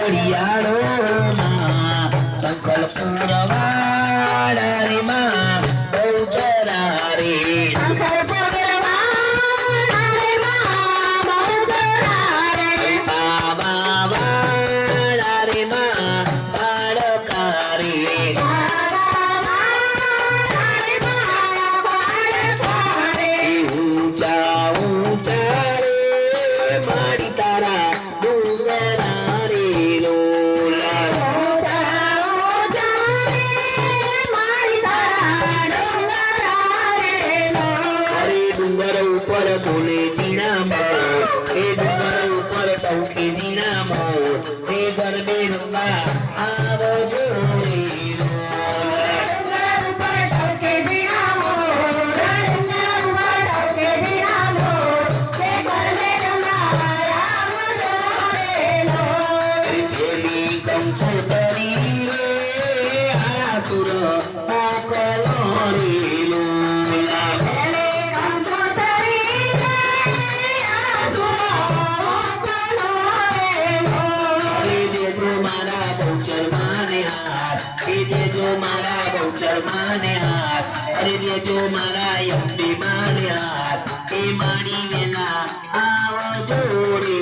ઘડિયાળો માં સંકલ્પ રવાડા રે માં બહુ ચરા રે સંકલ્પ રવાડા રે માં બહુ ચરા રે બાબા વાડા રે માં બાળકા રે મારી તારા ડુંગરા રે લોલા અરે ડુંગર ઉપર બોલે જીના મોર એ ડુંગર ઉપર ટૌકે જીના મોર એ ગરબે રમવા આવજો રે माने हाथ अरे ये जो मारा यम्पी माने हाथ ए मानी वेला आवो जोरे